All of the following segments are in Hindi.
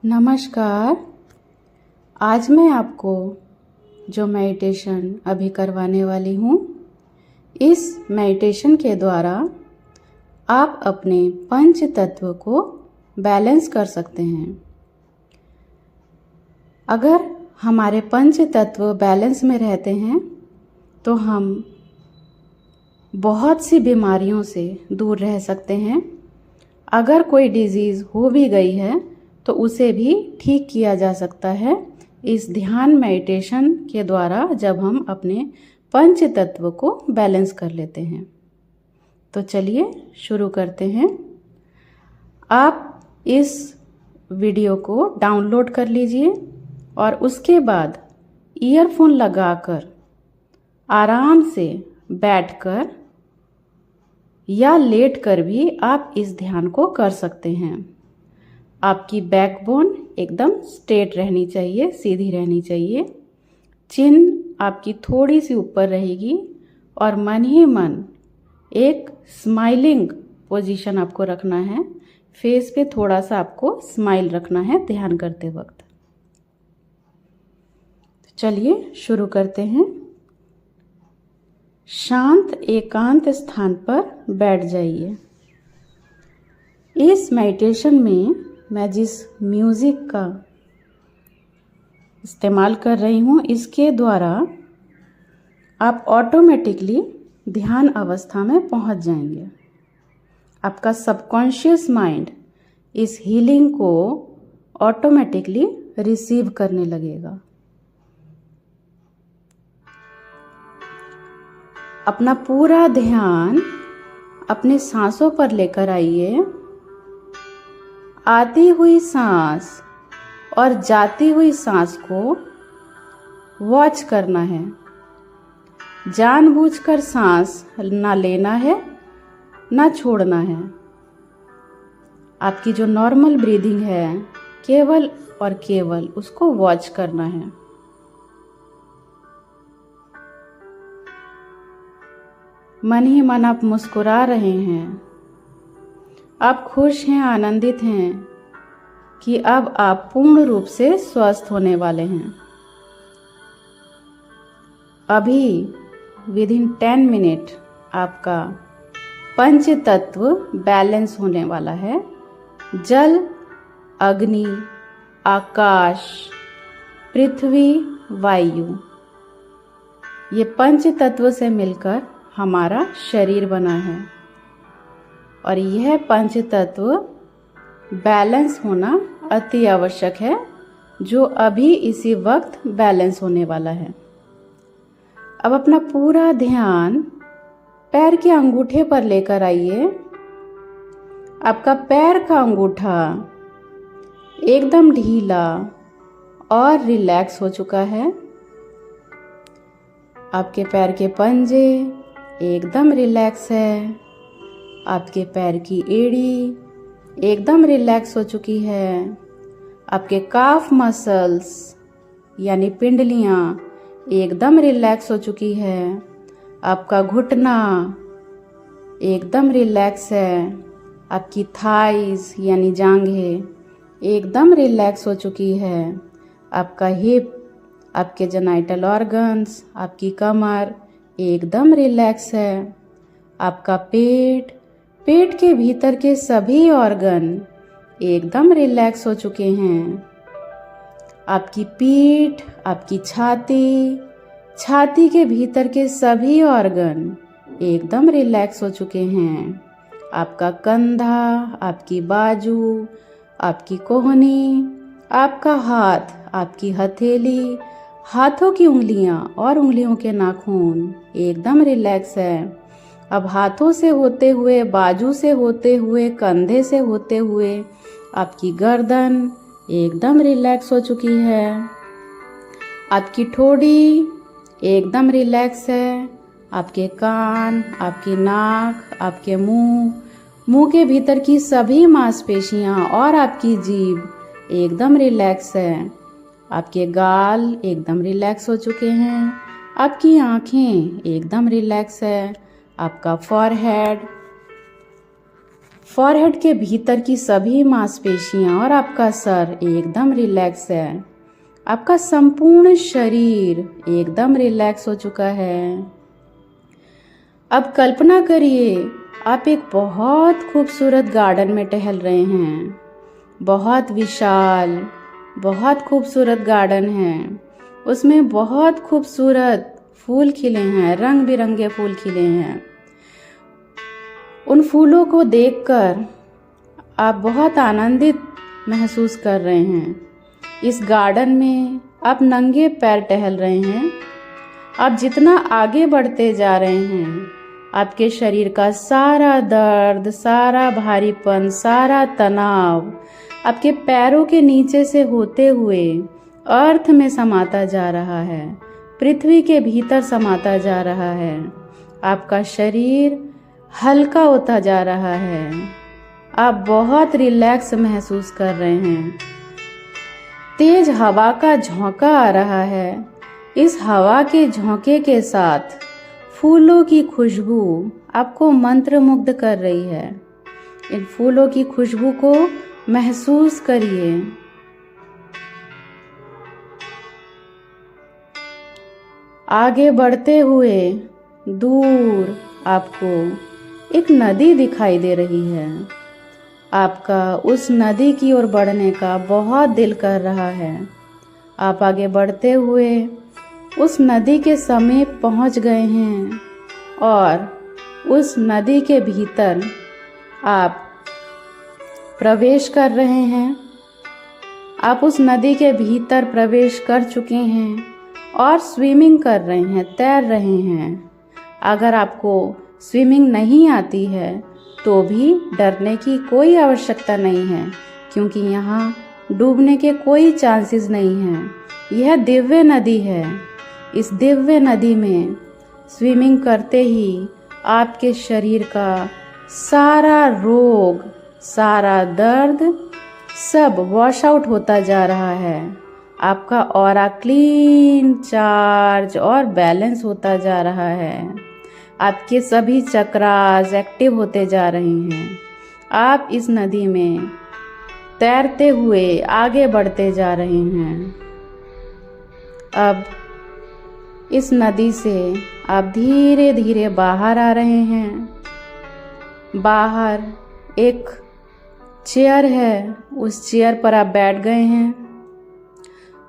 नमस्कार। आज मैं आपको जो मेडिटेशन अभी करवाने वाली हूँ, इस मेडिटेशन के द्वारा आप अपने पंच तत्व को बैलेंस कर सकते हैं। अगर हमारे पंच तत्व बैलेंस में रहते हैं तो हम बहुत सी बीमारियों से दूर रह सकते हैं। अगर कोई डिजीज़ हो भी गई है तो उसे भी ठीक किया जा सकता है इस ध्यान मेडिटेशन के द्वारा, जब हम अपने पंच तत्व को बैलेंस कर लेते हैं। तो चलिए शुरू करते हैं। आप इस वीडियो को डाउनलोड कर लीजिए और उसके बाद ईयरफोन लगाकर आराम से बैठकर या लेटकर भी आप इस ध्यान को कर सकते हैं। आपकी बैकबोन एकदम स्ट्रेट रहनी चाहिए, सीधी रहनी चाहिए। चिन आपकी थोड़ी सी ऊपर रहेगी और मन ही मन एक स्माइलिंग पोजीशन आपको रखना है। फेस पे थोड़ा सा आपको स्माइल रखना है ध्यान करते वक्त। चलिए शुरू करते हैं। शांत एकांत स्थान पर बैठ जाइए। इस मेडिटेशन में मैं जिस म्यूज़िक का इस्तेमाल कर रही हूँ, इसके द्वारा आप ऑटोमेटिकली ध्यान अवस्था में पहुँच जाएंगे। आपका सबकॉन्शियस माइंड इस हीलिंग को ऑटोमेटिकली रिसीव करने लगेगा। अपना पूरा ध्यान अपने सांसों पर लेकर आइए। आती हुई सांस और जाती हुई सांस को वॉच करना है। जानबूझकर सांस ना लेना है, ना छोड़ना है। आपकी जो नॉर्मल ब्रीदिंग है, केवल और केवल उसको वॉच करना है। मन ही मन आप मुस्कुरा रहे हैं। आप खुश हैं, आनंदित हैं कि अब आप पूर्ण रूप से स्वस्थ होने वाले हैं। अभी विदिन 10 मिनट आपका पंच तत्व बैलेंस होने वाला है। जल, अग्नि, आकाश, पृथ्वी, वायु, ये पंच तत्व से मिलकर हमारा शरीर बना है और यह पंच तत्व बैलेंस होना अति आवश्यक है, जो अभी इसी वक्त बैलेंस होने वाला है। अब अपना पूरा ध्यान पैर के अंगूठे पर लेकर आइए। आपका पैर का अंगूठा एकदम ढीला और रिलैक्स हो चुका है। आपके पैर के पंजे एकदम रिलैक्स है। आपके पैर की एड़ी एकदम रिलैक्स हो चुकी है। आपके काफ मसल्स यानी पिंडलियाँ एकदम रिलैक्स हो चुकी है। आपका घुटना एकदम रिलैक्स है। आपकी थाइस यानी जांघें एकदम रिलैक्स हो चुकी है। आपका हिप, आपके जेनाइटल ऑर्गन्स, आपकी कमर एकदम रिलैक्स है। आपका पेट, पेट के भीतर के सभी ऑर्गन एकदम रिलैक्स हो चुके हैं। आपकी पीठ, आपकी छाती, छाती के भीतर के सभी ऑर्गन एकदम रिलैक्स हो चुके हैं। आपका कंधा, आपकी बाजू, आपकी कोहनी, आपका हाथ, आपकी हथेली, हाथों की उंगलियां और उंगलियों के नाखून एकदम रिलैक्स है। अब हाथों से होते हुए, बाजू से होते हुए, कंधे से होते हुए आपकी गर्दन एकदम रिलैक्स हो चुकी है। आपकी ठोड़ी एकदम रिलैक्स है। आपके कान, आपकी नाक, आपके मुंह के भीतर की सभी मांसपेशियां और आपकी जीभ एकदम रिलैक्स है। आपके गाल एकदम रिलैक्स हो चुके हैं। आपकी आंखें एकदम रिलैक्स है। आपका फॉरहेड, फॉरहेड के भीतर की सभी मांसपेशियां और आपका सर एकदम रिलैक्स है। आपका संपूर्ण शरीर एकदम रिलैक्स हो चुका है। अब कल्पना करिए आप एक बहुत खूबसूरत गार्डन में टहल रहे हैं। बहुत विशाल, बहुत खूबसूरत गार्डन है। उसमें बहुत खूबसूरत फूल खिले हैं, रंग बिरंगे फूल खिले हैं। उन फूलों को देखकर आप बहुत आनंदित महसूस कर रहे हैं। इस गार्डन में आप नंगे पैर टहल रहे हैं। आप जितना आगे बढ़ते जा रहे हैं, आपके शरीर का सारा दर्द, सारा भारीपन, सारा तनाव आपके पैरों के नीचे से होते हुए अर्थ में समाता जा रहा है, पृथ्वी के भीतर समाता जा रहा है। आपका शरीर हल्का होता जा रहा है। आप बहुत रिलैक्स महसूस कर रहे हैं। तेज हवा का झोंका आ रहा है। इस हवा के झोंके के साथ फूलों की खुशबू आपको मंत्रमुग्ध कर रही है। इन फूलों की खुशबू को महसूस करिए। आगे बढ़ते हुए दूर आपको एक नदी दिखाई दे रही है। आपका उस नदी की ओर बढ़ने का बहुत दिल कर रहा है। आप आगे बढ़ते हुए उस नदी के समीप पहुंच गए हैं और उस नदी के भीतर आप प्रवेश कर रहे हैं। आप उस नदी के भीतर प्रवेश कर चुके हैं और स्विमिंग कर रहे हैं, तैर रहे हैं। अगर आपको स्विमिंग नहीं आती है तो भी डरने की कोई आवश्यकता नहीं है, क्योंकि यहाँ डूबने के कोई चांसेस नहीं हैं। यह दिव्य नदी है। इस दिव्य नदी में स्विमिंग करते ही आपके शरीर का सारा रोग, सारा दर्द सब वॉश आउट होता जा रहा है। आपका ऑरा क्लीन, चार्ज और बैलेंस होता जा रहा है। आपके सभी चक्रास एक्टिव होते जा रहे हैं। आप इस नदी में तैरते हुए आगे बढ़ते जा रहे हैं। अब इस नदी से आप धीरे धीरे बाहर आ रहे हैं। बाहर एक चेयर है, उस चेयर पर आप बैठ गए हैं।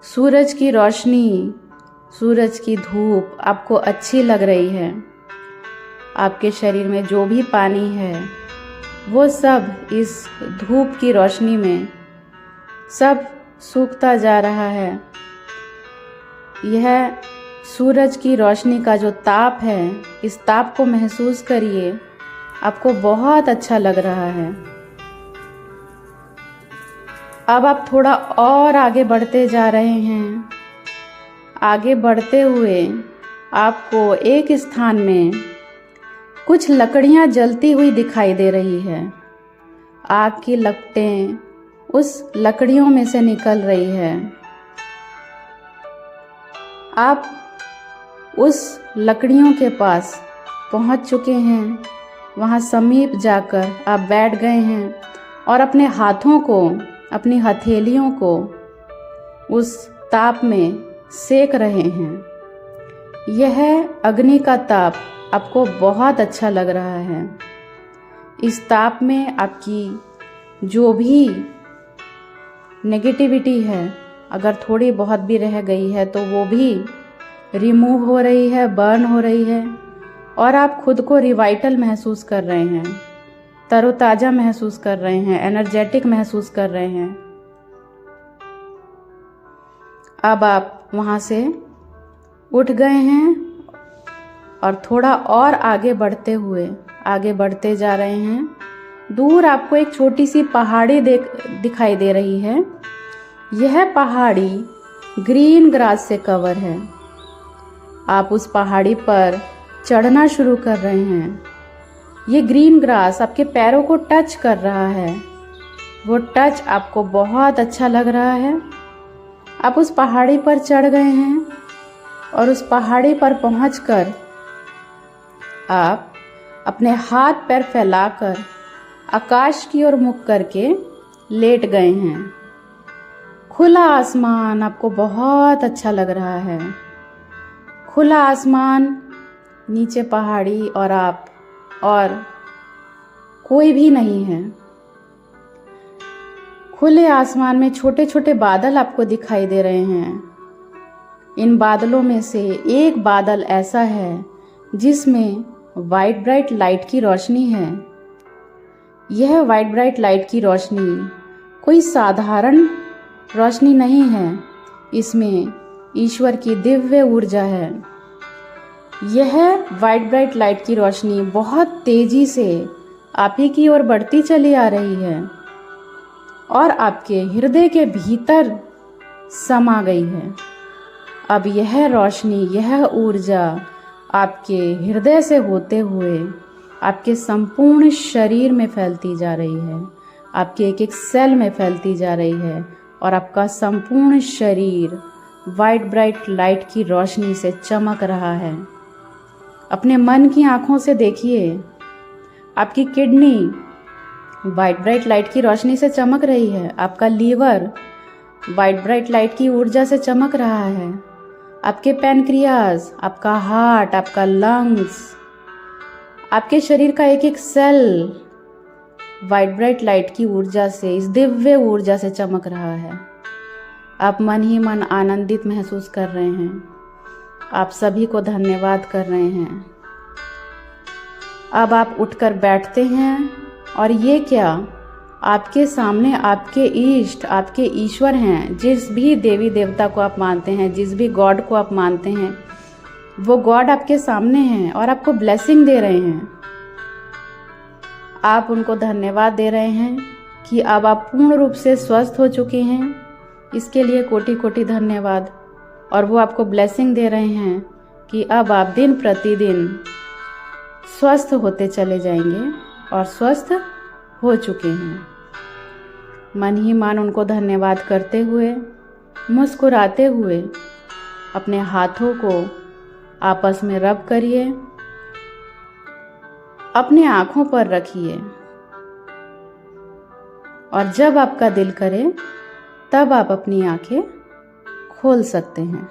सूरज की रोशनी, सूरज की धूप आपको अच्छी लग रही है। आपके शरीर में जो भी पानी है वो सब इस धूप की रोशनी में सब सूखता जा रहा है। यह सूरज की रोशनी का जो ताप है, इस ताप को महसूस करिए। आपको बहुत अच्छा लग रहा है। अब आप थोड़ा और आगे बढ़ते जा रहे हैं। आगे बढ़ते हुए आपको एक स्थान में कुछ लकड़ियां जलती हुई दिखाई दे रही है। आग की लपटें उस लकड़ियों में से निकल रही है। आप उस लकड़ियों के पास पहुंच चुके हैं। वहां समीप जाकर आप बैठ गए हैं और अपने हाथों को, अपनी हथेलियों को उस ताप में सेक रहे हैं। यह अग्नि का ताप आपको बहुत अच्छा लग रहा है। इस ताप में आपकी जो भी नेगेटिविटी है, अगर थोड़ी बहुत भी रह गई है तो वो भी रिमूव हो रही है, बर्न हो रही है और आप खुद को रिवाइटल महसूस कर रहे हैं, तरोताज़ा महसूस कर रहे हैं, एनर्जेटिक महसूस कर रहे हैं। अब आप वहाँ से उठ गए हैं और थोड़ा और आगे बढ़ते जा रहे हैं। दूर आपको एक छोटी सी पहाड़ी दिखाई दे रही है। यह पहाड़ी ग्रीन ग्रास से कवर है। आप उस पहाड़ी पर चढ़ना शुरू कर रहे हैं। ये ग्रीन ग्रास आपके पैरों को टच कर रहा है। वो टच आपको बहुत अच्छा लग रहा है। आप उस पहाड़ी पर चढ़ गए हैं और उस पहाड़ी पर पहुंचकर आप अपने हाथ पैर फैलाकर आकाश की ओर मुख करके लेट गए हैं। खुला आसमान आपको बहुत अच्छा लग रहा है। खुला आसमान, नीचे पहाड़ी और आप, और कोई भी नहीं है। खुले आसमान में छोटे छोटे बादल आपको दिखाई दे रहे हैं। इन बादलों में से एक बादल ऐसा है जिसमें वाइट ब्राइट लाइट की रोशनी है। यह वाइट ब्राइट लाइट की रोशनी कोई साधारण रोशनी नहीं है, इसमें ईश्वर की दिव्य ऊर्जा है। यह वाइट ब्राइट लाइट की रोशनी बहुत तेजी से आप ही की ओर बढ़ती चली आ रही है और आपके हृदय के भीतर समा गई है। अब यह रोशनी, यह ऊर्जा आपके हृदय से होते हुए आपके संपूर्ण शरीर में फैलती जा रही है, आपके एक एक सेल में फैलती जा रही है और आपका संपूर्ण शरीर वाइट ब्राइट लाइट की रोशनी से चमक रहा है। अपने मन की आंखों से देखिए, आपकी किडनी वाइट ब्राइट लाइट की रोशनी से चमक रही है, आपका लीवर वाइट ब्राइट लाइट की ऊर्जा से चमक रहा है, आपके पैनक्रियाज, आपका हार्ट, आपका लंग्स, आपके शरीर का एक एक सेल वाइट ब्राइट लाइट की ऊर्जा से, इस दिव्य ऊर्जा से चमक रहा है। आप मन ही मन आनंदित महसूस कर रहे हैं। आप सभी को धन्यवाद कर रहे हैं। अब आप उठकर बैठते हैं और ये क्या, आपके सामने आपके इष्ट, आपके ईश्वर हैं। जिस भी देवी देवता को आप मानते हैं, जिस भी गॉड को आप मानते हैं, वो गॉड आपके सामने हैं और आपको ब्लेसिंग दे रहे हैं। आप उनको धन्यवाद दे रहे हैं कि अब आप पूर्ण रूप से स्वस्थ हो चुके हैं। इसके लिए कोटि कोटि धन्यवाद। और वो आपको ब्लेसिंग दे रहे हैं कि अब आप दिन प्रतिदिन स्वस्थ होते चले जाएंगे और स्वस्थ हो चुके हैं। मन ही मन उनको धन्यवाद करते हुए, मुस्कुराते हुए अपने हाथों को आपस में रब करिए, अपने आँखों पर रखिए और जब आपका दिल करे तब आप अपनी आँखें खोल सकते हैं।